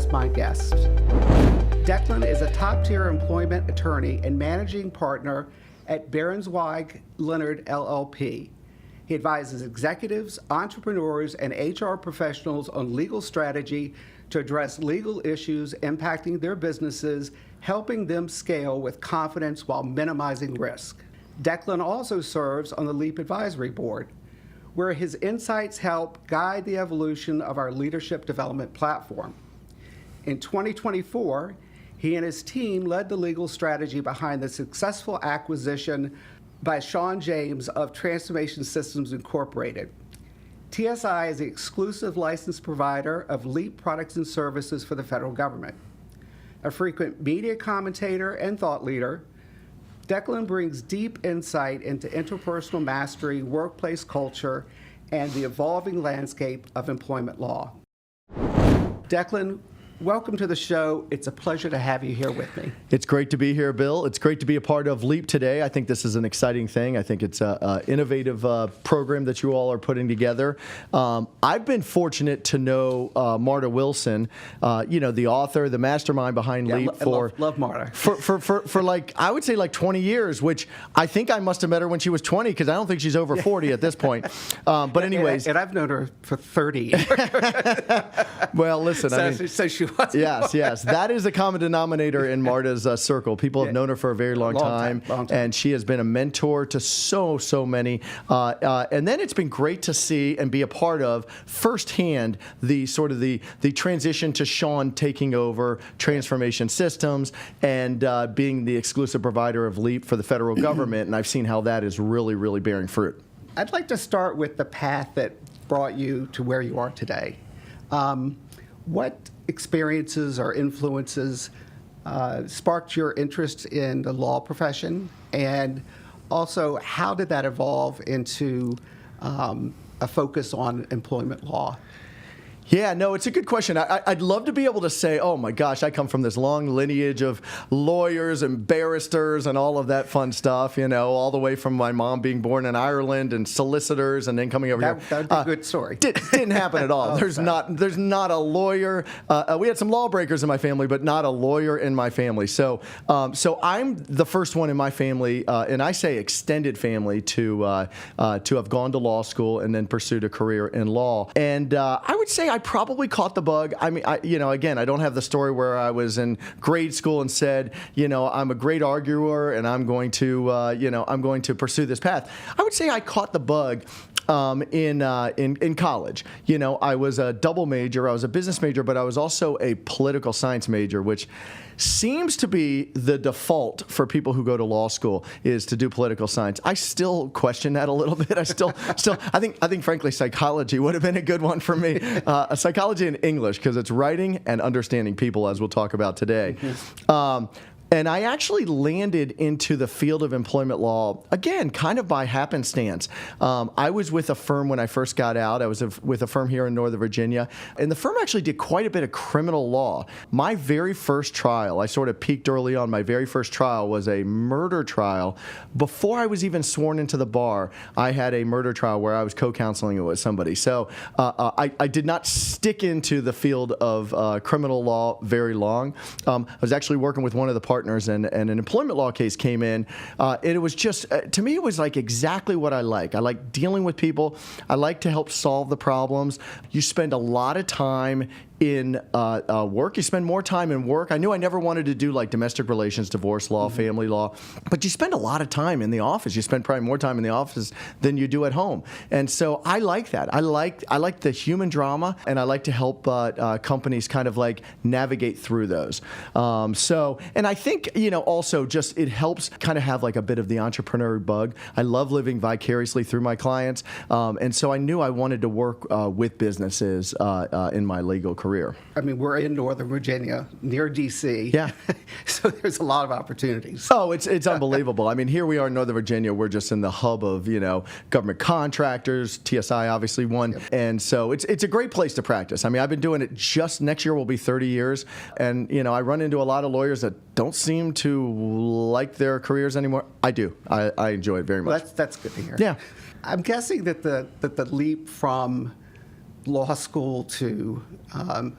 as my guest. Declan is a top-tier employment attorney and managing partner at Berenzweig Leonard LLP. He advises executives, entrepreneurs, and HR professionals on legal strategy to address legal issues impacting their businesses, helping them scale with confidence while minimizing risk. Declan also serves on the LEAP Advisory Board, where his insights help guide the evolution of our leadership development platform. In 2024, he and his team led the legal strategy behind the successful acquisition by Sean James of Transformation Systems Incorporated. TSI is the exclusive licensed provider of LEAP products and services for the federal government. A frequent media commentator and thought leader, Declan brings deep insight into interpersonal mastery, workplace culture, and the evolving landscape of employment law. Declan, welcome to the show. It's a pleasure to have you here with me. It's great to be here, Bill. It's great to be a part of LEAP today. I think this is an exciting thing. I think it's an innovative program that you all are putting together. I've been fortunate to know Marta Wilson, the author, the mastermind behind LEAP. Love Marta. For like, I would say like 20 years, which I think I must have met her when she was 20, because I don't think she's over 40 at this point. But anyways. And I've known her for 30. Well, listen, so she was. Yes. That is the common denominator in Marta's circle. People have known her for a very long time, and she has been a mentor to so many. And then it's been great to see and be a part of firsthand the transition to Sean taking over Transformation Systems and being the exclusive provider of LEAP for the federal government. And I've seen how that is really bearing fruit. I'd like to start with the path that brought you to where you are today. What experiences or influences sparked your interest in the law profession, and also how did that evolve into a focus on employment law? Yeah, no, it's a good question. I'd love to be able to say, oh my gosh, I come from this long lineage of lawyers and barristers and all of that fun stuff, all the way from my mom being born in Ireland and solicitors and then coming over here. That would be a good story. Didn't happen at all. There's not a lawyer. We had some lawbreakers in my family, but not a lawyer in my family. So I'm the first one in my family, and I say extended family, to have gone to law school and then pursued a career in law. And I would say I probably caught the bug. I mean, again, I don't have the story where I was in grade school and said, I'm a great arguer and I'm going to pursue this path. I would say I caught the bug in college. I was a double major. I was a business major, but I was also a political science major, which seems to be the default for people who go to law school, is to do political science. I still question that a little bit. I think frankly psychology would have been a good one for me. Psychology and English, because it's writing and understanding people, as we'll talk about today. And I actually landed into the field of employment law, again, kind of by happenstance. I was with a firm when I first got out. I was with a firm here in Northern Virginia. And the firm actually did quite a bit of criminal law. My very first trial, I sort of peaked early on, my very first trial was a murder trial. Before I was even sworn into the bar, I had a murder trial where I was co-counseling it with somebody. So I did not stick into the field of criminal law very long. I was actually working with one of the partners, and an employment law case came in. It was just, to me, it was like exactly what I like. I like dealing with people. I like to help solve the problems. You spend a lot of time in work. You spend more time in work. I knew I never wanted to do like domestic relations, divorce law, family law, but you spend a lot of time in the office. You spend probably more time in the office than you do at home. And so I like that. I like the human drama, and I like to help companies kind of like navigate through those. And I think, also just it helps kind of have like a bit of the entrepreneur bug. I love living vicariously through my clients. And so I knew I wanted to work with businesses in my legal career. I mean, we're in Northern Virginia, near D.C. Yeah. So there's a lot of opportunities. Oh, it's unbelievable. I mean, here we are in Northern Virginia. We're just in the hub of, government contractors. TSI obviously one. Yep. And so it's a great place to practice. I mean, I've been doing it just next year will be 30 years. And, I run into a lot of lawyers that don't seem to like their careers anymore. I do. I enjoy it very much. Well, that's good to hear. Yeah. I'm guessing that the leap from law school to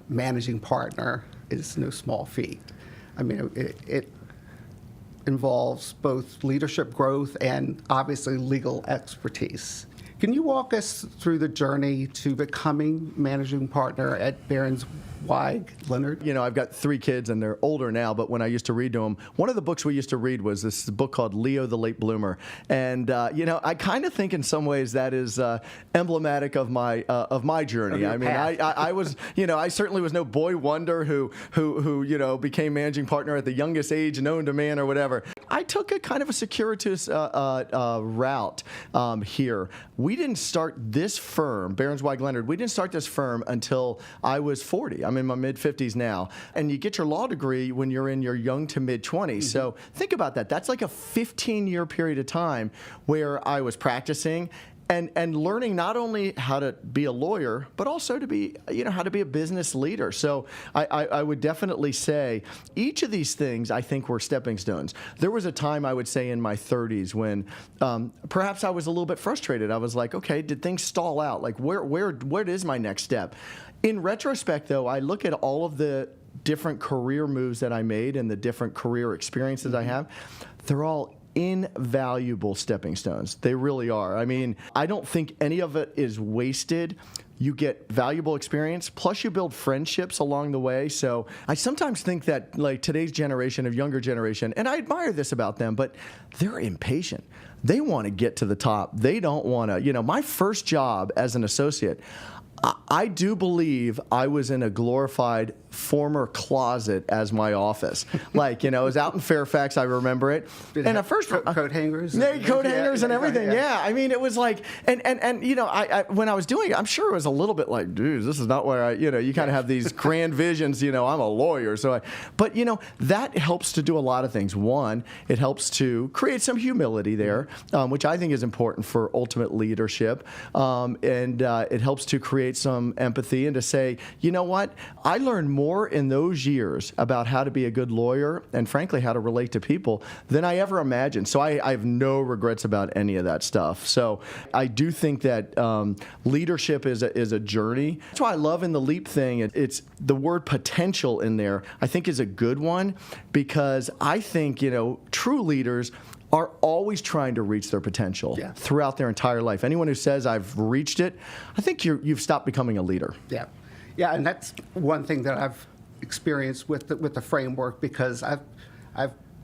managing partner is no small feat. I mean, it involves both leadership growth and obviously legal expertise. Can you walk us through the journey to becoming managing partner at Berenzweig Leonard? You know, I've got 3 kids and they're older now, but when I used to read to them, one of the books we used to read was this book called Leo the Late Bloomer. And, you know, I kind of think in some ways that is emblematic of my journey. I mean, I was, you know, I certainly was no boy wonder who, you know, became managing partner at the youngest age known to man or whatever. I took a kind of a circuitous route here. We didn't start this firm, Berenzweig Leonard, we didn't start this firm until I was 40. I'm in my mid-50s now. And you get your law degree when you're in your young to mid-20s. Mm-hmm. So think about that. That's like a 15-year period of time where I was practicing and learning not only how to be a lawyer, but also to be, you know, how to be a business leader. So I would definitely say each of these things I think were stepping stones. There was a time I would say in my 30s when perhaps I was a little bit frustrated. I was like, okay, did things stall out? Like where is my next step? In retrospect, though, I look at all of the different career moves that I made and the different career experiences I have. They're all invaluable stepping stones. They really are. I mean, I don't think any of it is wasted. You get valuable experience, plus you build friendships along the way. So I sometimes think that like today's generation of younger generation, and I admire this about them, but they're impatient. They want to get to the top. They don't want to, you know, my first job as an associate, I do believe I was in a glorified former closet as my office. Like, you know, I was out in Fairfax, I remember it. And at first, coat hangers? Yeah, coat hangers and everything, yeah. I mean, it was like, and you know, I when I was doing it, I'm sure it was a little bit like, dude, this is not where you know, you kind of have these grand visions, you know, I'm a lawyer. But, you know, that helps to do a lot of things. One, it helps to create some humility there, which I think is important for ultimate leadership. And it helps to create some empathy and to say, you know what, I learned more in those years about how to be a good lawyer and frankly how to relate to people than I ever imagined. So I have no regrets about any of that stuff. So I do think that leadership is a journey. That's why I love in the LEAP thing, it's the word potential in there I think is a good one, because I think, you know, true leaders are always trying to reach their potential throughout their entire life. Anyone who says I've reached it, I think you've stopped becoming a leader. Yeah, yeah, and that's one thing that I've experienced with the framework, because I've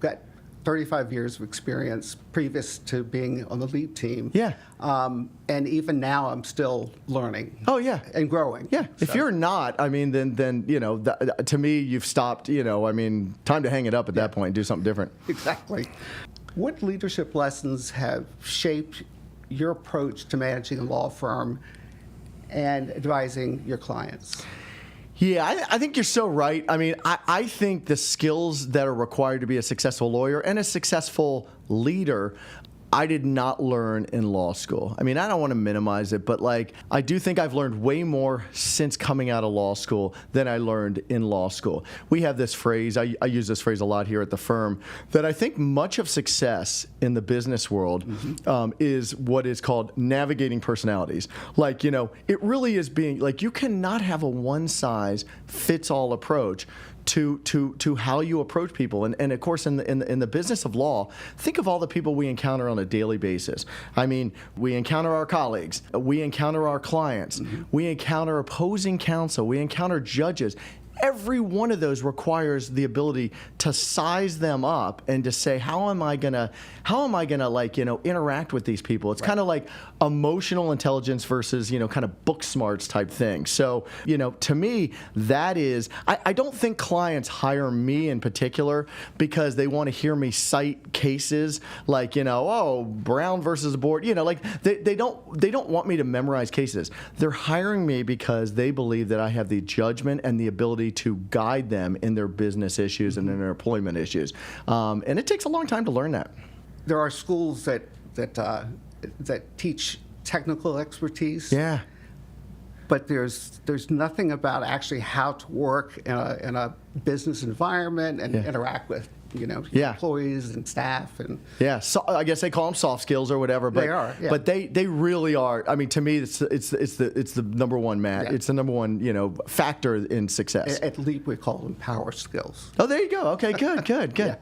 got 35 years of experience previous to being on the LEAP team. Yeah. And even now I'm still learning. Oh, yeah. And growing. Yeah. So. If you're not, I mean, then you know, to me, you've stopped, you know, I mean, time to hang it up at that point and do something different. Exactly. What leadership lessons have shaped your approach to managing a law firm and advising your clients? Yeah, I think you're so right. I mean, I think the skills that are required to be a successful lawyer and a successful leader, I did not learn in law school. I mean, I don't want to minimize it, but like, I do think I've learned way more since coming out of law school than I learned in law school. We have this phrase, I use this phrase a lot here at the firm, that I think much of success in the business world is what is called navigating personalities. Like, you know, it really is being, like, you cannot have a one-size-fits-all approach to how you approach people. And of course, in the business of law, think of all the people we encounter on a daily basis. I mean, we encounter our colleagues, we encounter our clients, we encounter opposing counsel, we encounter judges. Every one of those requires the ability to size them up and to say, how am I gonna like, you know, interact with these people? It's kind of like emotional intelligence versus, you know, kind of book smarts type thing. So, you know, to me, that is, I don't think clients hire me in particular because they want to hear me cite cases like, you know, oh, Brown versus board, you know, like they don't want me to memorize cases. They're hiring me because they believe that I have the judgment and the ability to guide them in their business issues and in their employment issues. And it takes a long time to learn that. There are schools that teach technical expertise. Yeah. but there's nothing about actually how to work in a business environment and interact with employees and staff and so I guess they call them soft skills or whatever. But they are, but they really are. I mean, to me, it's the number one, Matt. Yeah. It's the number one factor in success. At LEAP we call them power skills. Oh, there you go. Okay, good. Yeah.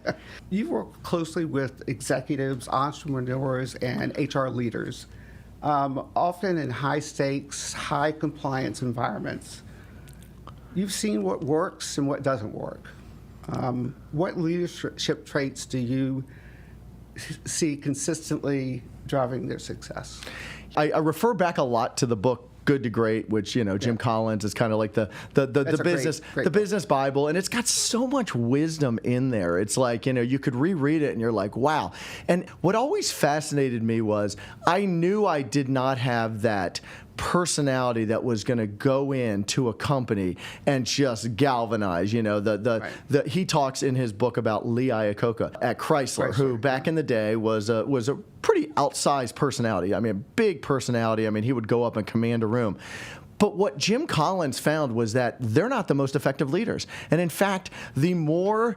You work closely with executives, entrepreneurs, and HR leaders, often in high stakes, high compliance environments. You've seen what works and what doesn't work. What leadership traits do you see consistently driving their success? I refer back a lot to the book Good to Great, which Jim Collins is kind of like the business great the business Bible, and it's got so much wisdom in there. It's like you could reread it and you're like, wow. And what always fascinated me was I knew I did not have that personality that was going to go into a company and just galvanize. He talks in his book about Lee Iacocca at Chrysler, who back in the day was a pretty outsized personality. I mean, a big personality. I mean, he would go up and command a room. But what Jim Collins found was that they're not the most effective leaders. And in fact, the more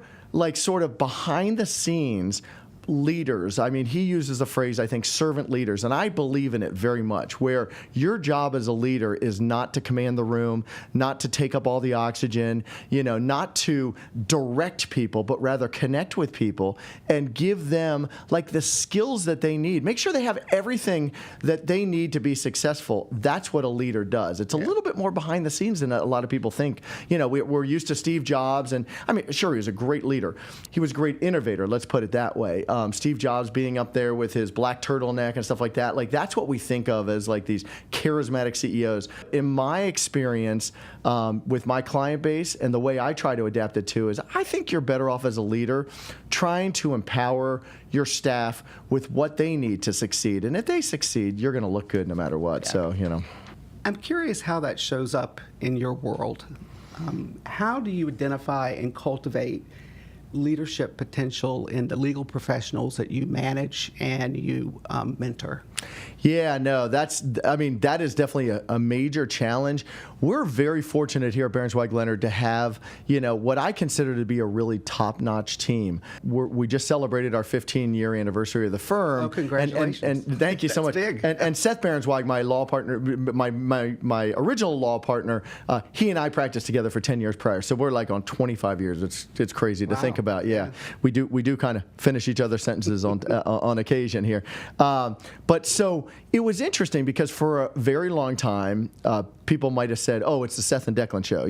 sort of behind the scenes leaders, I mean, he uses a phrase, I think, servant leaders, and I believe in it very much, where your job as a leader is not to command the room, not to take up all the oxygen, not to direct people, but rather connect with people and give them the skills that they need. Make sure they have everything that they need to be successful. That's what a leader does. It's a little bit more behind the scenes than a lot of people think. We're used to Steve Jobs, and I mean, sure, he was a great leader. He was a great innovator, let's put it that way. Steve Jobs being up there with his black turtleneck and stuff like that. That's what we think of as these charismatic CEOs. In my experience with my client base and the way I try to adapt it to is I think you're better off as a leader trying to empower your staff with what they need to succeed. And if they succeed, you're going to look good no matter what. Yeah. So, I'm curious how that shows up in your world. How do you identify and cultivate leadership potential in the legal professionals that you manage and you mentor? Yeah, no, that is definitely a major challenge. We're very fortunate here at Berenzweig Leonard to have, what I consider to be a really top-notch team. We just celebrated our 15-year anniversary of the firm. Oh, congratulations. And thank you so much. Big. And Seth Berenzweig, my law partner, my original law partner, he and I practiced together for 10 years prior. So we're on 25 years. It's crazy to think about. Yeah. We do kind of finish each other's sentences on occasion here. But so it was interesting because for a very long time, people might have said, oh, it's the Seth and Declan show,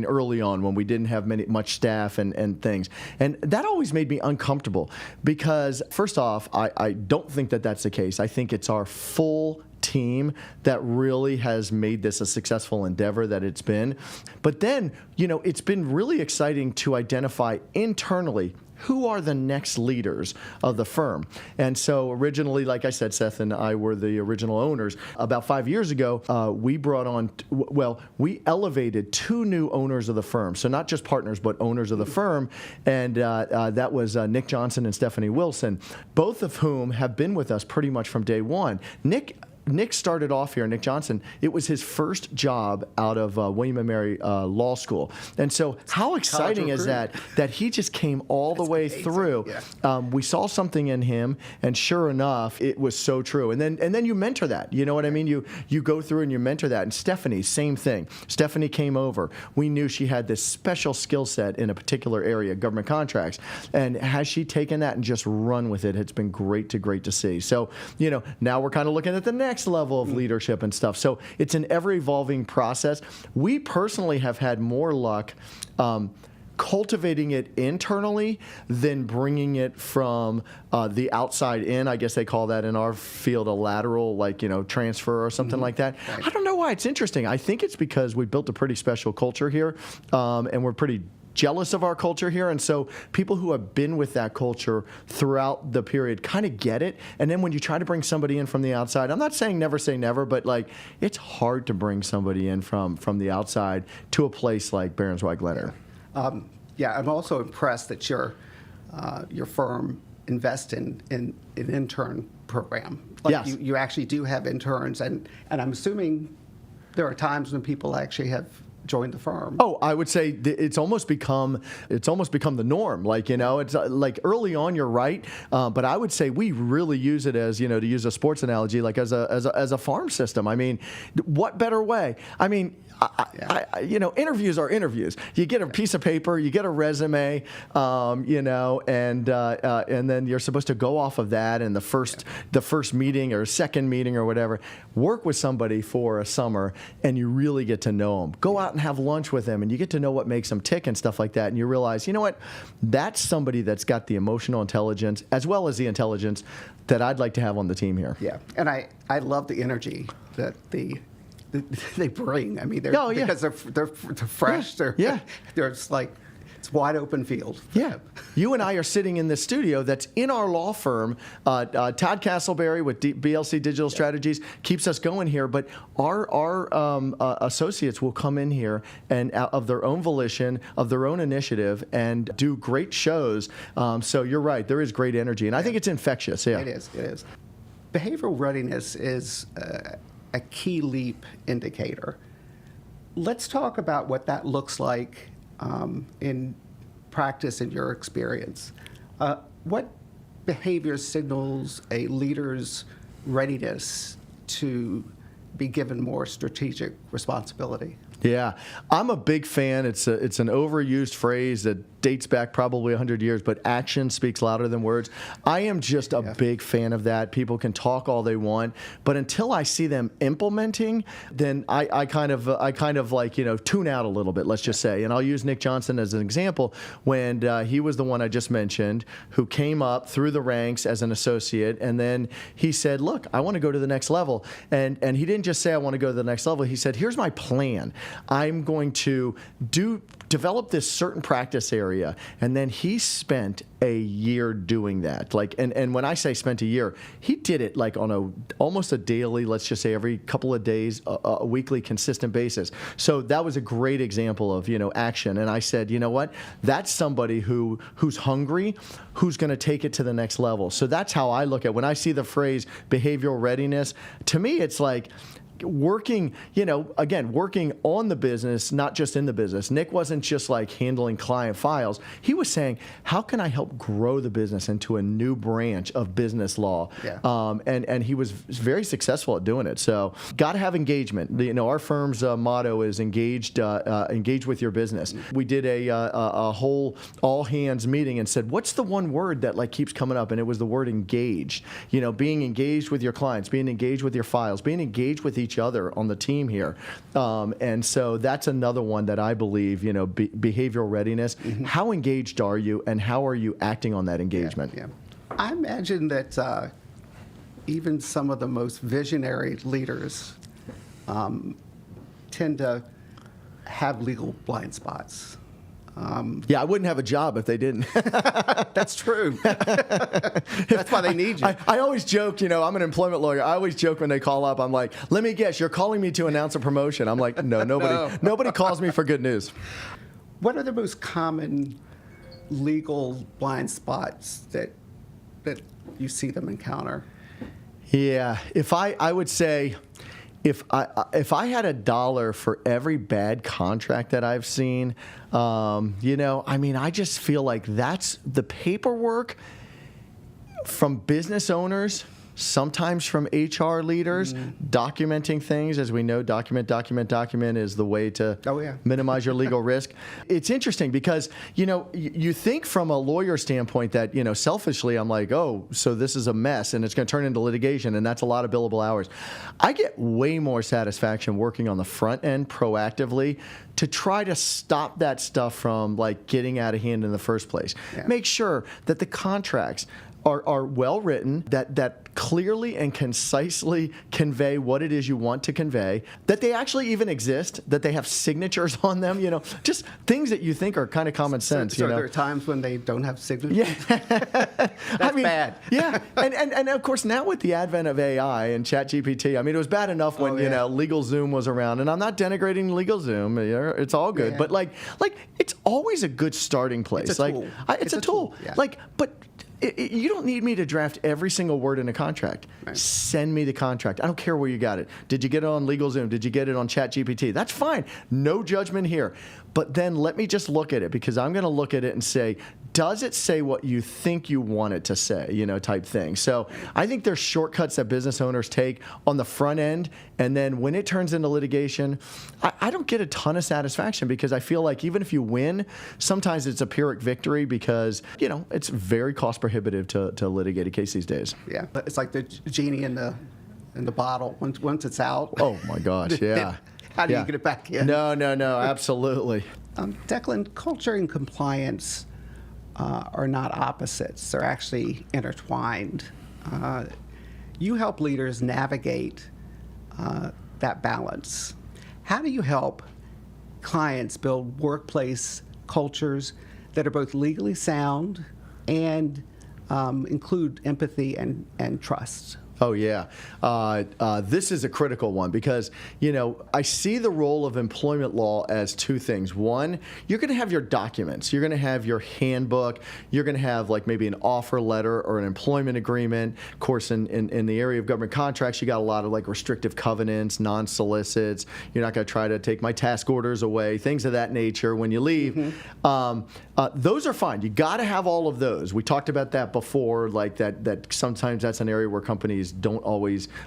early on when we didn't have much staff and things. And that always made me uncomfortable because, first off, I don't think that that's the case. I think it's our full team that really has made this a successful endeavor that it's been. But then, it's been really exciting to identify internally who are the next leaders of the firm. And so originally, like I said, Seth and I were the original owners. About 5 years ago, we brought on, we elevated 2 new owners of the firm. So not just partners, but owners of the firm. And that was Nick Johnson and Stephanie Wilson, both of whom have been with us pretty much from day one. Nick started off here, Nick Johnson. It was his first job out of William & Mary Law School. And so how exciting is that he just came all the way through. Yeah. We saw something in him, and sure enough, it was so true. And then you mentor that. You know what I mean? You go through and you mentor that. And Stephanie, same thing. Stephanie came over. We knew she had this special skill set in a particular area, government contracts. And has she taken that and just run with it? It's been great to see. So, now we're kind of looking at the next level of leadership and stuff. So it's an ever-evolving process. We personally have had more luck cultivating it internally than bringing it from the outside in. I guess they call that in our field a lateral, transfer or something like that. Right. I don't know why. It's interesting. I think it's because we built a pretty special culture here, and we're pretty jealous of our culture here, and so people who have been with that culture throughout the period kind of get it. And then when you try to bring somebody in from the outside, I'm not saying never say never, but it's hard to bring somebody in from the outside to a place like Berenzweig Leonard. I'm also impressed that your firm invests in an intern program. Yes. You actually do have interns, and I'm assuming there are times when people actually have joined the firm. Oh, I would say it's almost become the norm. Like, it's like early on, you're right, but I would say we really use it as, to use a sports analogy, like as a farm system. I mean, what better way? I mean, interviews are interviews. You get a piece of paper, you get a resume, and then you're supposed to go off of that. And the first meeting or second meeting or whatever, work with somebody for a summer, and you really get to know them. Go out and have lunch with them, and you get to know what makes them tick and stuff like that. And you realize, you know what, that's somebody that's got the emotional intelligence as well as the intelligence that I'd like to have on the team here. Yeah, and I love the energy that they bring. I mean, because they're fresh. They're just like, it's wide open field. Yeah. You and I are sitting in this studio that's in our law firm. Todd Castleberry with BLC Digital Strategies keeps us going here, but our associates will come in here and of their own volition, of their own initiative, and do great shows. So you're right. There is great energy, and I think it's infectious. Yeah. It is. Behavioral readiness is a key leap indicator. Let's talk about what that looks like in practice, in your experience. What behavior signals a leader's readiness to be given more strategic responsibility? Yeah, I'm a big fan. It's an overused phrase that dates back probably 100 years, but action speaks louder than words. I am just a big fan of that. People can talk all they want, but until I see them implementing, then I kind of like, tune out a little bit, let's just say. And I'll use Nick Johnson as an example. When he was the one I just mentioned who came up through the ranks as an associate, and then he said, look, I want to go to the next level. And he didn't just say, I want to go to the next level. He said, here's my plan. I'm going to develop this certain practice area. And then he spent a year doing that. And when I say spent a year, he did it like on almost a daily, let's just say every couple of days, a weekly consistent basis. So that was a great example of, action. And I said, you know what? That's somebody who's hungry, who's going to take it to the next level. So that's how I look at it. When I see the phrase behavioral readiness, to me, it's like working on the business, not just in the business. Nick wasn't just like handling client files. He was saying, how can I help grow the business into a new branch of business law? Yeah. And he was very successful at doing it. So got to have engagement. Our firm's motto is engage with your business. We did a whole all hands meeting and said, what's the one word that like keeps coming up? And it was the word engaged. Being engaged with your clients, being engaged with your files, being engaged with each other on the team here. And so that's another one that I believe, behavioral readiness. Mm-hmm. How engaged are you, and how are you acting on that engagement? Yeah. I imagine that even some of the most visionary leaders tend to have legal blind spots. I wouldn't have a job if they didn't. That's true. That's why they need you. I always joke, I'm an employment lawyer. I always joke when they call up, I'm like, let me guess, you're calling me to announce a promotion. I'm like, no, nobody calls me for good news. What are the most common legal blind spots that you see them encounter? Yeah, I would say, if I had $1 for every bad contract that I've seen, I just feel like that's the paperwork from business owners, sometimes from HR leaders, documenting things. As we know, document is the way to minimize your legal risk. It's interesting because, you think from a lawyer standpoint that, selfishly, I'm like, oh, so this is a mess and it's going to turn into litigation, and that's a lot of billable hours. I get way more satisfaction working on the front end proactively to try to stop that stuff from like getting out of hand in the first place. Yeah. Make sure that the contracts are well written, that clearly and concisely convey what it is you want to convey, that they actually even exist, that they have signatures on them, just things that you think are kind of common sense. So there are times when they don't have signatures? Yeah. That's bad. Yeah. And of course, now with the advent of AI and ChatGPT, it was bad enough when, LegalZoom was around. And I'm not denigrating LegalZoom. It's all good. Yeah. But it's always a good starting place. It's a tool. It's a tool. Yeah. But You don't need me to draft every single word in a contract. Right. Send me the contract. I don't care where you got it. Did you get it on LegalZoom? Did you get it on ChatGPT? That's fine. No judgment here. But then let me just look at it, because I'm going to look at it and say, does it say what you think you want it to say, type thing. So I think there's shortcuts that business owners take on the front end, and then when it turns into litigation, I don't get a ton of satisfaction, because I feel like even if you win, sometimes it's a Pyrrhic victory, because, it's very cost prohibitive to litigate a case these days. Yeah, but it's like the genie in the bottle. Once it's out. Oh my gosh, yeah. How do you get it back in? No, absolutely. Declan, culture and compliance are not opposites. They're actually intertwined. You help leaders navigate that balance. How do you help clients build workplace cultures that are both legally sound and include empathy and trust? Oh, yeah. This is a critical one, because, I see the role of employment law as two things. One, you're going to have your documents. You're going to have your handbook. You're going to have maybe an offer letter or an employment agreement. Of course, in the area of government contracts, you got a lot of restrictive covenants, non-solicits. You're not going to try to take my task orders away, things of that nature when you leave. Mm-hmm. Those are fine. You got to have all of those. We talked about that before, that sometimes that's an area where companies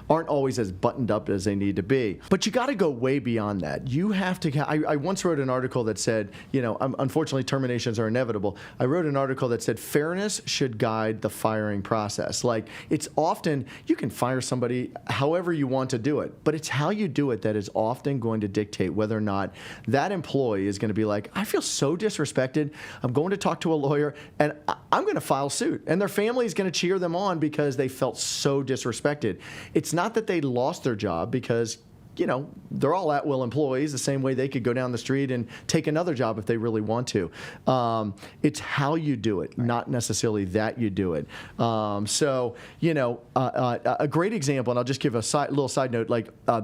aren't always as buttoned up as they need to be. But you got to go way beyond that. You have to. I once wrote an article that said, unfortunately terminations are inevitable. I wrote an article that said fairness should guide the firing process. It's often you can fire somebody however you want to do it, but it's how you do it that is often going to dictate whether or not that employee is going to be like, I feel so disrespected. I'm going to talk to a lawyer and I'm going to file suit, and their family is going to cheer them on because they felt so disrespected. It's not that they lost their job, because they're all at-will employees, the same way they could go down the street and take another job if they really want to. It's how you do it, not necessarily that you do it. A great example, and I'll just give a little side note,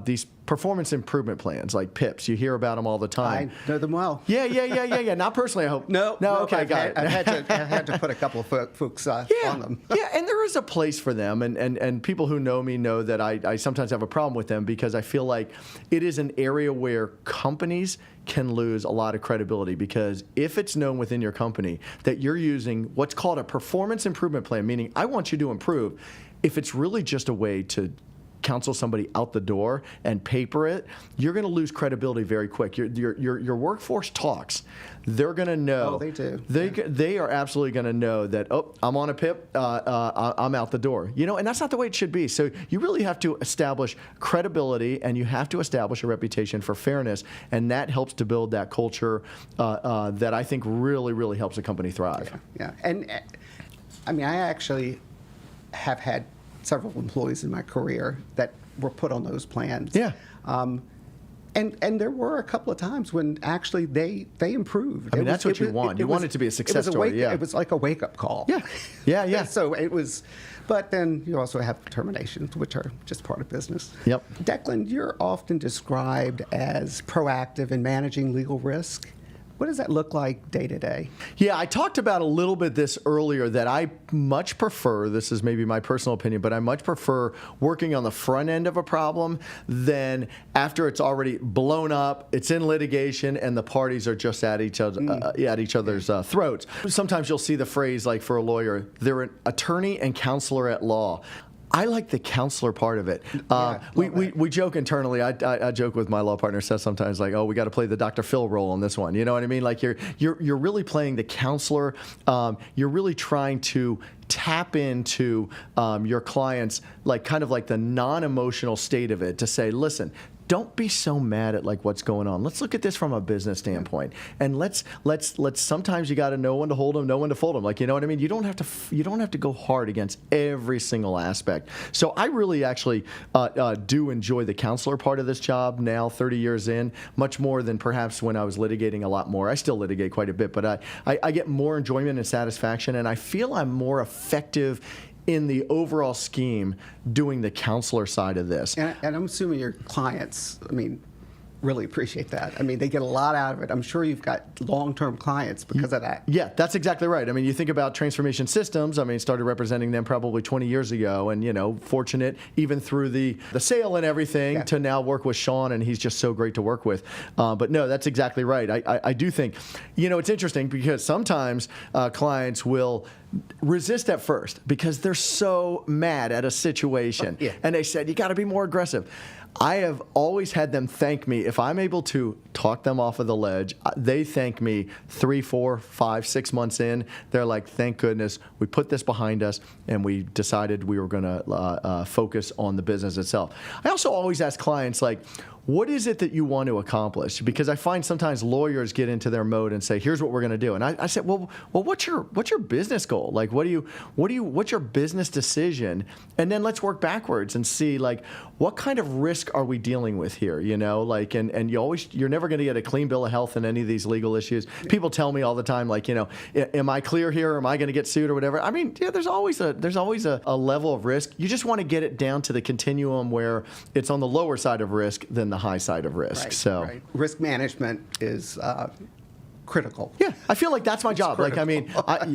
these performance improvement plans, like PIPs. You hear about them all the time. I know them well. Yeah. Not personally, I hope. No. Okay, got it. I had to put a couple of folks on them. Yeah, and there is a place for them, and people who know me know that I sometimes have a problem with them, because I feel like it is an area where companies can lose a lot of credibility, because if it's known within your company that you're using what's called a performance improvement plan, meaning I want you to improve, if it's really just a way to counsel somebody out the door and paper it, you're going to lose credibility very quick. Your workforce talks. They're going to know. Oh, they do. They are absolutely going to know that, I'm on a PIP, I'm out the door. And that's not the way it should be. So you really have to establish credibility, and you have to establish a reputation for fairness, and that helps to build that culture that I think really, really helps a company thrive. Yeah. And I actually have had several employees in my career that were put on those plans. Yeah. And there were a couple of times when actually they improved. That's what you want. You want it to be a success story. It was like a wake-up call. Yeah. So it was, but then you also have terminations, which are just part of business. Yep. Declan, you're often described as proactive in managing legal risk. What does that look like day to day? Yeah, I talked about a little bit this earlier, that I much prefer, this is maybe my personal opinion, but I much prefer working on the front end of a problem than after it's already blown up, it's in litigation, and the parties are just at each other's throats. Sometimes you'll see the phrase, like for a lawyer, they're an attorney and counselor at law. I like the counselor part of it. We joke internally. I joke with my law partner Seth sometimes, like, we got to play the Dr. Phil role on this one. You know what I mean? Like you're really playing the counselor. You're really trying to tap into your clients, kind of like the non-emotional state of it, to say, listen, don't be so mad at what's going on. Let's look at this from a business standpoint, and let's. Sometimes you got to know when to hold them, know when to fold them. You know what I mean? You don't have to go hard against every single aspect. So I really actually do enjoy the counselor part of this job now, 30 years in, much more than perhaps when I was litigating a lot more. I still litigate quite a bit, but I get more enjoyment and satisfaction, and I feel I'm more effective in the overall scheme doing the counselor side of this. And I'm assuming your clients, really appreciate that. I mean, they get a lot out of it. I'm sure you've got long-term clients because of that. Yeah, that's exactly right. I mean, you think about Transformation Systems. I mean, started representing them probably 20 years ago, and fortunate even through the sale and everything to now work with Sean, and he's just so great to work with. But no, that's exactly right. I do think, it's interesting because sometimes clients will resist at first because they're so mad at a situation, and they said, you got to be more aggressive. I have always had them thank me. If I'm able to talk them off of the ledge, they thank me 3, 4, 5, 6 months in. They're like, thank goodness we put this behind us and we decided we were going to focus on the business itself. I also always ask clients, like, what is it that you want to accomplish? Because I find sometimes lawyers get into their mode and say, here's what we're going to do. And I said, well, what's your business goal? Like, what's your business decision? And then let's work backwards and see, like, what kind of risk are we dealing with here? And you're never going to get a clean bill of health in any of these legal issues. People tell me all the time, like, am I clear here? Or am I going to get sued or whatever? I mean, there's always a level of risk. You just want to get it down to the continuum where it's on the lower side of risk than the high side of risk. Right. Risk management is critical. Yeah, I feel like that's my job. Like, I mean,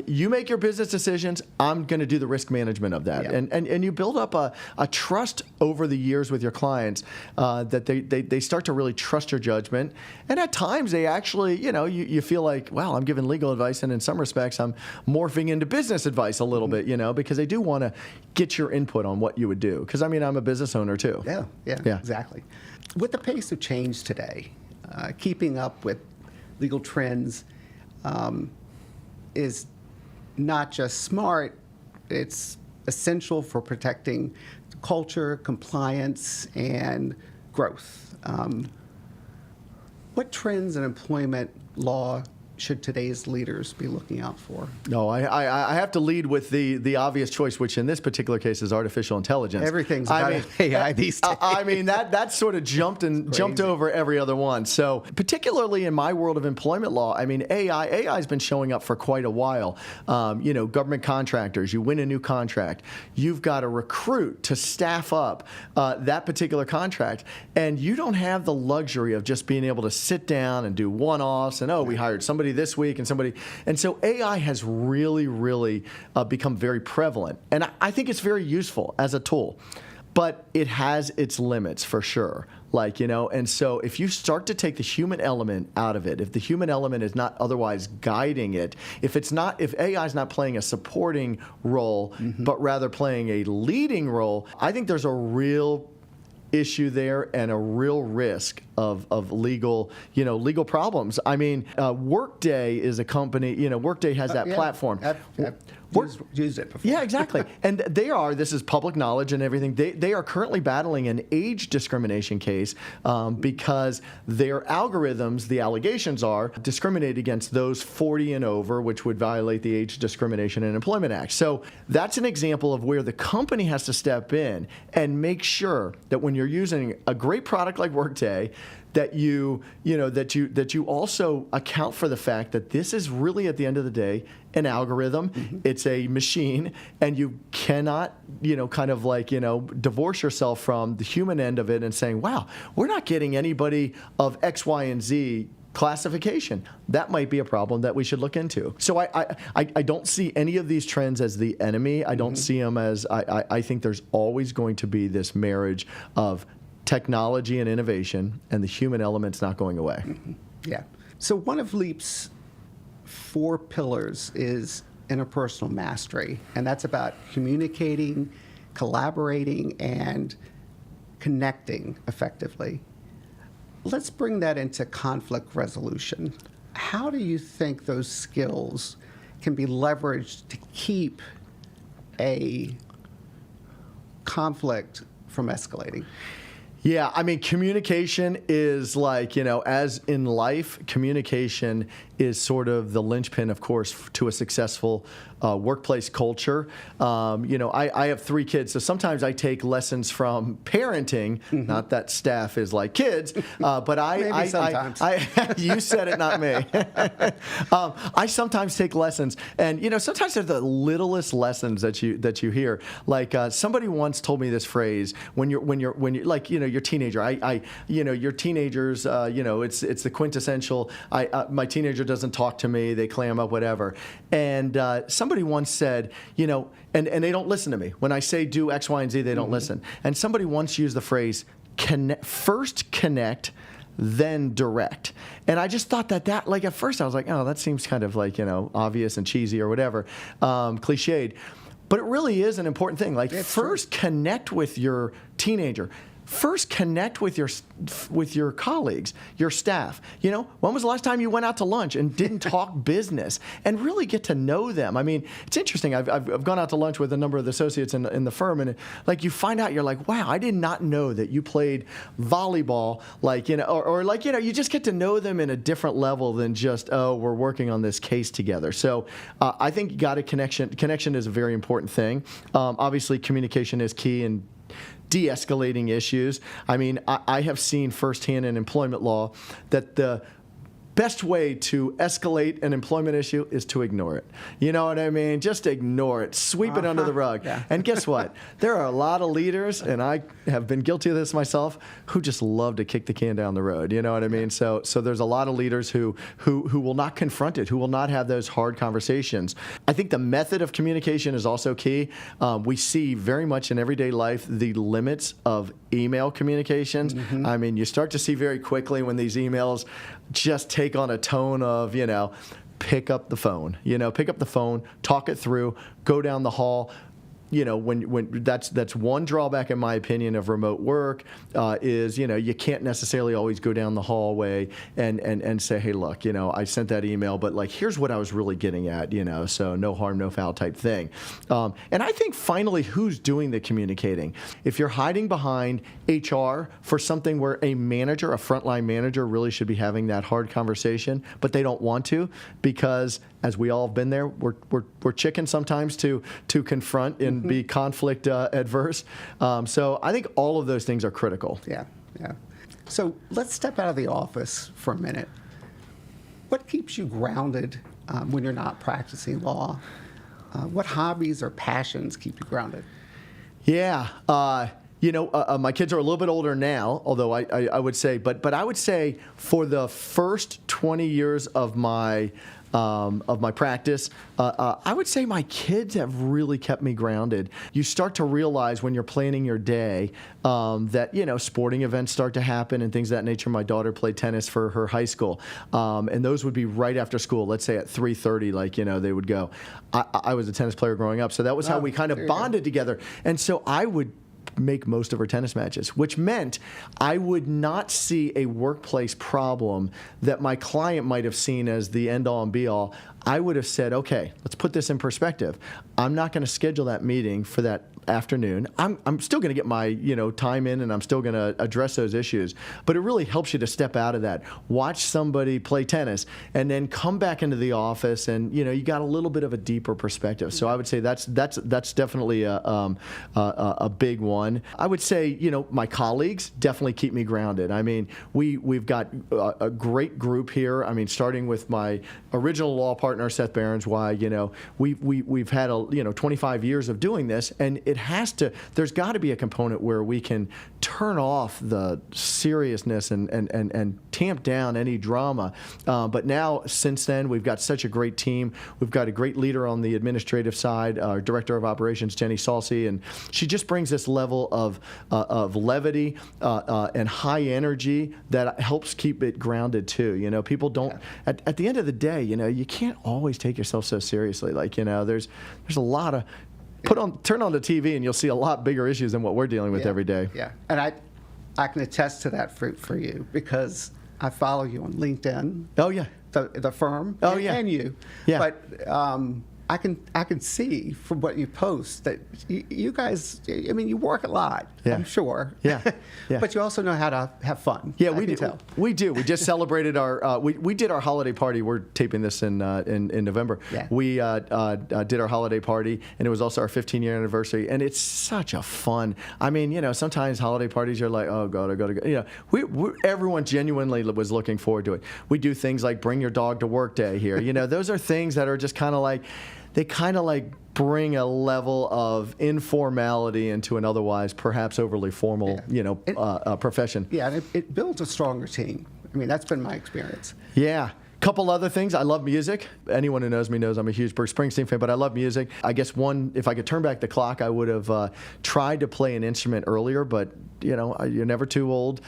you make your business decisions. I'm going to do the risk management of that, and you build up a trust over the years with your clients that they start to really trust your judgment. And at times they actually, you feel like, wow, I'm giving legal advice, and in some respects I'm morphing into business advice a little bit, because they do want to get your input on what you would do. Because I mean, I'm a business owner too. Yeah, exactly. With the pace of change today, keeping up with legal trends is not just smart, it's essential for protecting culture, compliance, and growth. What trends in employment law should today's leaders be looking out for? No, I have to lead with the obvious choice, which in this particular case is artificial intelligence. Everything's about AI these days. I mean, that sort of jumped over every other one. So particularly in my world of employment law, I mean, AI has been showing up for quite a while. Government contractors, you win a new contract, you've got to recruit to staff up that particular contract, and you don't have the luxury of just being able to sit down and do one-offs and, we hired somebody this week and so AI has really become very prevalent, and I think it's very useful as a tool, but it has its limits for sure. And so if you start to take the human element out of it, if the human element is not otherwise guiding it, if AI is not playing a supporting role, but rather playing a leading role, I think there's a real issue there and a real risk of legal problems. I mean, Workday is a company, Workday has that platform. I've used it before. Yeah, exactly. And this is public knowledge and everything, they are currently battling an age discrimination case because their algorithms, the allegations are, discriminate against those 40 and over, which would violate the Age Discrimination and Employment Act. So that's an example of where the company has to step in and make sure that when you're using a great product like Workday, that you also account for the fact that this is really, at the end of the day, an algorithm. It's a machine, and you cannot, divorce yourself from the human end of it and saying, wow, we're not getting anybody of X, Y, and Z classification. That might be a problem that we should look into. So I don't see any of these trends as the enemy. I don't see them as, I think there's always going to be this marriage of technology and innovation, and the human element's not going away. Yeah. So one of LEAP's 4 pillars is interpersonal mastery, and that's about communicating, collaborating, and connecting effectively. Let's bring that into conflict resolution. How do you think those skills can be leveraged to keep a conflict from escalating? Yeah, I mean, communication is as in life, communication is sort of the linchpin, of course, to a successful workplace culture. I have 3 kids, so sometimes I take lessons from parenting. Not that staff is like kids, but Maybe sometimes. You said it, not me. I sometimes take lessons, and sometimes they're the littlest lessons that you hear. Like somebody once told me this phrase: when you're like your teenager. Your teenagers. It's the quintessential. My teenager doesn't talk to me. They clam up, whatever. And somebody once said, and they don't listen to me when I say do X, Y, and Z. They don't listen. And somebody once used the phrase, first connect, then direct. And I just thought that like at first I was like, oh, that seems kind of like obvious and cheesy or whatever, cliched. But it really is an important thing. Like first connect with your teenager. First, connect with your colleagues, your staff. When was the last time you went out to lunch and didn't talk business and really get to know them? I mean, it's interesting. I've gone out to lunch with a number of the associates in the firm, and like you find out, you're like, wow, I did not know that you played volleyball. You just get to know them in a different level than just we're working on this case together. So I think you got a connection. Connection is a very important thing. Obviously, communication is key and de-escalating issues. I mean, I have seen firsthand in employment law that the best way to escalate an employment issue is to ignore it. You know what I mean? Just ignore it. Sweep it under the rug. Yeah. And guess what? There are a lot of leaders, and I have been guilty of this myself, who just love to kick the can down the road. You know what I mean? So there's a lot of leaders who will not confront it, who will not have those hard conversations. I think the method of communication is also key. We see very much in everyday life the limits of email communications. I mean, you start to see very quickly when these emails just take on a tone of, pick up the phone. Pick up the phone, talk it through, go down the hall. When that's one drawback in my opinion of remote work is you can't necessarily always go down the hallway and say, hey, look, I sent that email, but like here's what I was really getting at, so no harm, no foul type thing. And I think finally, who's doing the communicating? If you're hiding behind HR for something where a manager, a frontline manager, really should be having that hard conversation, but they don't want to because, as we all have been there, we're chicken sometimes to confront and be conflict adverse. So I think all of those things are critical. Yeah. So let's step out of the office for a minute. What keeps you grounded when you're not practicing law? What hobbies or passions keep you grounded? Yeah. My kids are a little bit older now, although I would say, but I would say for the first 20 years of my practice, I would say my kids have really kept me grounded. You start to realize when you're planning your day that, sporting events start to happen and things of that nature. My daughter played tennis for her high school, and those would be right after school, let's say at 3:30, they would go. I was a tennis player growing up, so that was how we kind of bonded together. And so I would make most of her tennis matches, which meant I would not see a workplace problem that my client might have seen as the end-all and be-all. I would have said, okay, let's put this in perspective. I'm not going to schedule that meeting for that afternoon. I'm still going to get my time in, and I'm still going to address those issues. But it really helps you to step out of that, watch somebody play tennis, and then come back into the office, and you got a little bit of a deeper perspective. So I would say that's definitely a big one. I would say my colleagues definitely keep me grounded. I mean we've got a great group here. I mean starting with my original law partner Seth Berenzweig. We've had 25 years of doing this, and there's got to be a component where we can turn off the seriousness and tamp down any drama. But now, since then, we've got such a great team. We've got a great leader on the administrative side, our Director of Operations, Jenny Salsi, and she just brings this level of levity and high energy that helps keep it grounded too. People don't, at the end of the day, you can't always take yourself so seriously. There's a lot of, turn on the TV and you'll see a lot bigger issues than what we're dealing with every day. Yeah, and I can attest to that for you because I follow you on LinkedIn. Oh yeah, the firm. Oh yeah, and you. Yeah. But I can see from what you post that you guys, I mean, you work a lot, Yeah. I'm sure. Yeah. Yeah. But you also know how to have fun. Yeah, I we can do. tell. We do. We just celebrated our. We did our holiday party. We're taping this in November. Yeah. We did our holiday party, and it was also our 15-year anniversary. And it's such a fun. I mean, sometimes holiday parties you're like, oh god, I gotta go. Everyone genuinely was looking forward to it. We do things like bring your dog to work day here. Those are things that are just kind of like. They kind of like bring a level of informality into an otherwise perhaps overly formal, profession. Yeah, and it builds a stronger team. I mean, that's been my experience. Yeah. Couple other things. I love music. Anyone who knows me knows I'm a huge Bruce Springsteen fan, but I love music. I guess if I could turn back the clock, I would have tried to play an instrument earlier, but you're never too old.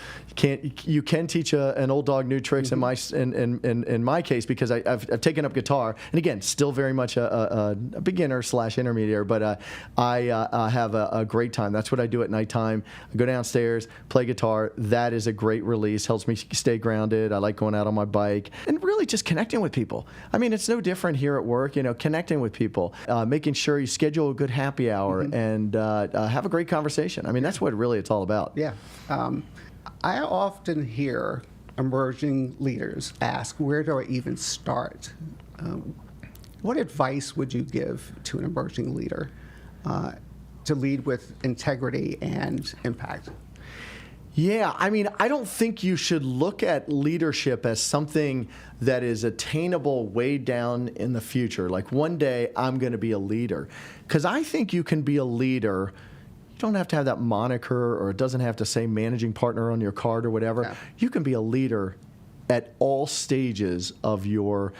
You can teach an old dog new tricks Mm-hmm. in my case, because I've taken up guitar, and again, still very much a beginner / intermediate, but I have a great time. That's what I do at nighttime. I go downstairs, play guitar. That is a great release. Helps me stay grounded. I like going out on my bike and really just connecting with people. I mean, it's no different here at work. Connecting with people, making sure you schedule a good happy hour and have a great conversation. I mean, that's what really it's all about. Yeah. I often hear emerging leaders ask, where do I even start? What advice would you give to an emerging leader to lead with integrity and impact? Yeah, I mean, I don't think you should look at leadership as something that is attainable way down in the future. Like one day I'm going to be a leader. Because I think you can be a leader. You don't have to have that moniker, or it doesn't have to say managing partner on your card or whatever. Yeah. You can be a leader at all stages of your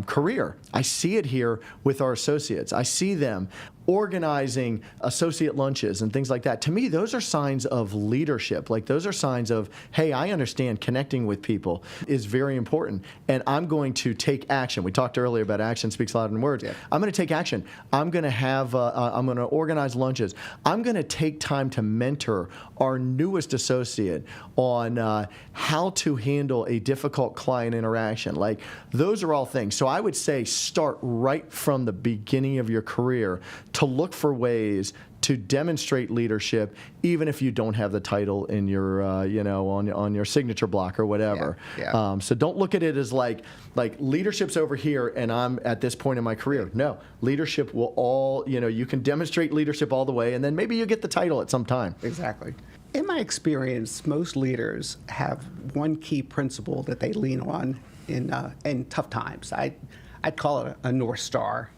career. I see it here with our associates. I see them organizing associate lunches and things like that. To me, those are signs of leadership. Like, those are signs of, hey, I understand connecting with people is very important, and I'm going to take action. We talked earlier about action speaks louder than words. Yeah. I'm going to take action. I'm going to organize lunches. I'm going to take time to mentor our newest associate on how to handle a difficult client interaction. Like, those are all things. So I would say start right from the beginning of your career to look for ways to demonstrate leadership, even if you don't have the title in your, on your signature block or whatever. Yeah, yeah. So don't look at it as like leadership's over here and I'm at this point in my career. No, leadership will all, you can demonstrate leadership all the way, and then maybe you get the title at some time. Exactly. In my experience, most leaders have one key principle that they lean on in tough times. I'd call it a North Star.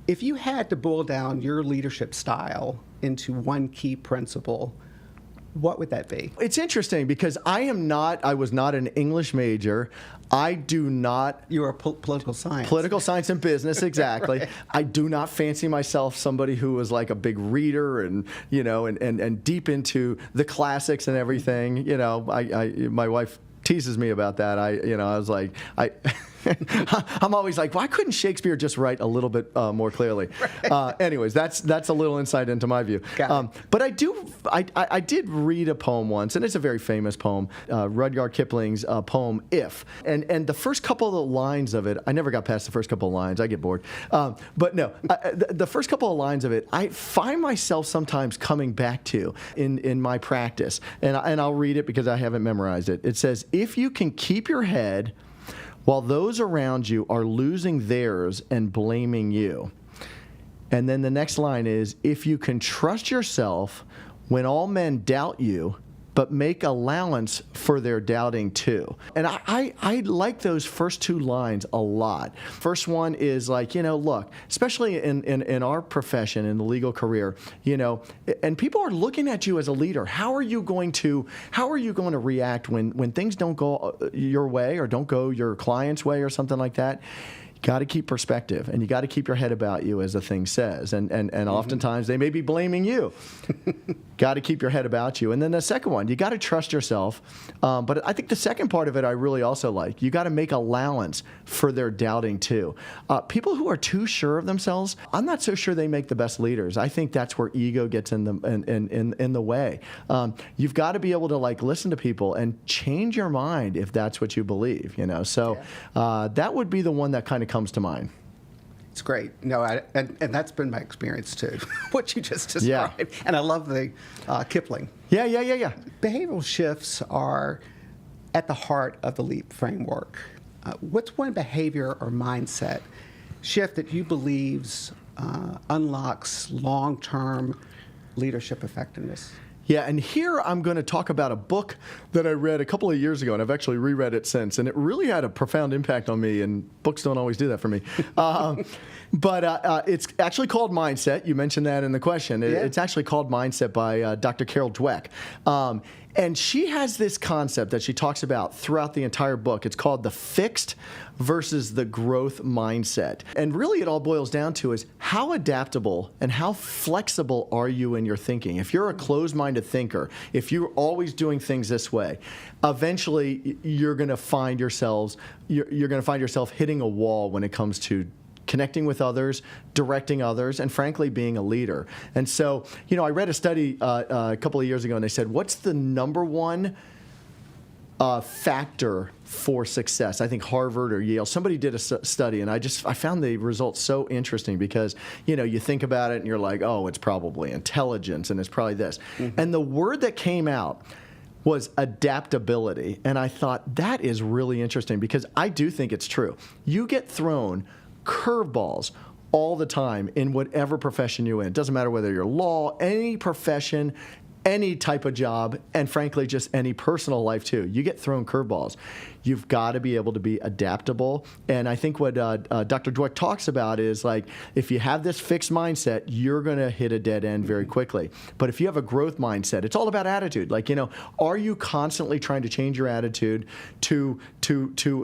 If you had to boil down your leadership style into one key principle, what would that be? It's interesting because I was not an English major. I do not. You're a political science. Political science and business, exactly. Right. I do not fancy myself somebody who was like a big reader and, and deep into the classics and everything. My wife teases me about that. I was like, I'm always like, why couldn't Shakespeare just write a little bit more clearly? Right. Anyways, that's a little insight into my view. But I did read a poem once, and it's a very famous poem, Rudyard Kipling's poem "If," and the first couple of the lines of it, I never got past the first couple of lines. I get bored. But no, the first couple of lines of it, I find myself sometimes coming back to in my practice, and I'll read it because I haven't memorized it. It says, "If you can keep your head while those around you are losing theirs and blaming you." And then the next line is, "If you can trust yourself when all men doubt you, but make allowance for their doubting too." And I like those first two lines a lot. First one is like, look, especially in our profession, in the legal career, and people are looking at you as a leader. How are you going to react when things don't go your way or don't go your client's way or something like that? Got to keep perspective, and you got to keep your head about you, as the thing says. And oftentimes they may be blaming you. Got to keep your head about you. And then the second one, you got to trust yourself. But I think the second part of it I really also like. You got to make allowance for their doubting too. People who are too sure of themselves, I'm not so sure they make the best leaders. I think that's where ego gets in the way. You've got to be able to listen to people and change your mind if that's what you believe. So that would be the one that kind of comes to mind. great. No, and that's been my experience too, what you just described. Yeah. And I love the Kipling. Yeah. Behavioral shifts are at the heart of the LEAP framework. What's one behavior or mindset shift that you believes unlocks long-term leadership effectiveness? Yeah, and here I'm going to talk about a book that I read a couple of years ago, and I've actually reread it since, and it really had a profound impact on me, and books don't always do that for me. But it's actually called Mindset. You mentioned that in the question. It's actually called Mindset by Dr. Carol Dweck. And she has this concept that she talks about throughout the entire book. It's called the fixed versus the growth mindset. And really it all boils down to is how adaptable and how flexible are you in your thinking? If you're a closed-minded thinker, if you're always doing things this way, eventually you're going to find yourself hitting a wall when it comes to connecting with others, directing others, and frankly, being a leader. And so, I read a study a couple of years ago, and they said, what's the number one factor for success? I think Harvard or Yale, somebody did a study, and I found the results so interesting because, you think about it, and you're like, oh, it's probably intelligence, and it's probably this. Mm-hmm. And the word that came out was adaptability. And I thought, that is really interesting because I do think it's true. You get thrown curveballs all the time in whatever profession you're in. It doesn't matter whether you're law, any profession, any type of job, and frankly, just any personal life too. You get thrown curveballs. You've got to be able to be adaptable. And I think what Dr. Dweck talks about is like, if you have this fixed mindset, you're going to hit a dead end very quickly. But if you have a growth mindset, it's all about attitude. Like, are you constantly trying to change your attitude to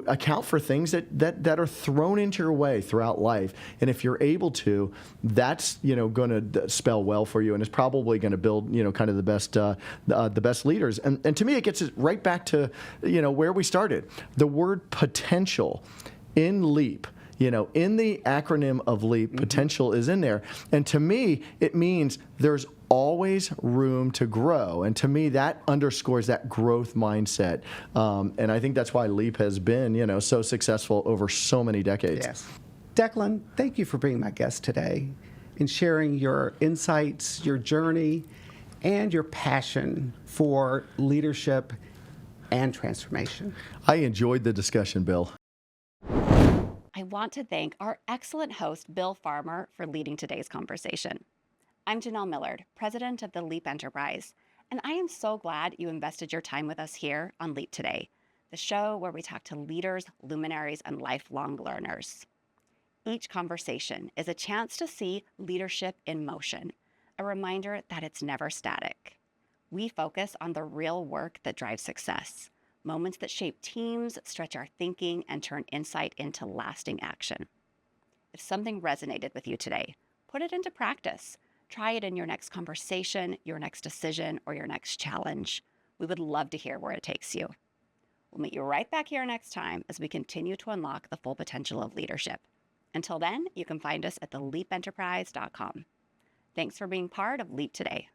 account for things that are thrown into your way throughout life? And if you're able to, that's, going to spell well for you, and it's probably going to build, kind of the best leaders. And to me, it gets us right back to, where we started. The word potential in LEAP, in the acronym of LEAP, potential is in there. And to me, it means there's always room to grow. And to me, that underscores that growth mindset. And I think that's why LEAP has been, so successful over so many decades. Yes. Declan, thank you for being my guest today and sharing your insights, your journey, and your passion for leadership and transformation. I enjoyed the discussion, Bill. I want to thank our excellent host, Bill Farmer, for leading today's conversation. I'm Janelle Millard, president of the LEAP Enterprise, and I am so glad you invested your time with us here on LEAP Today, the show where we talk to leaders, luminaries, and lifelong learners. Each conversation is a chance to see leadership in motion, a reminder that it's never static. We focus on the real work that drives success, moments that shape teams, stretch our thinking, and turn insight into lasting action. If something resonated with you today, put it into practice. Try it in your next conversation, your next decision, or your next challenge. We would love to hear where it takes you. We'll meet you right back here next time as we continue to unlock the full potential of leadership. Until then, you can find us at theleapenterprise.com. Thanks for being part of LEAP Today.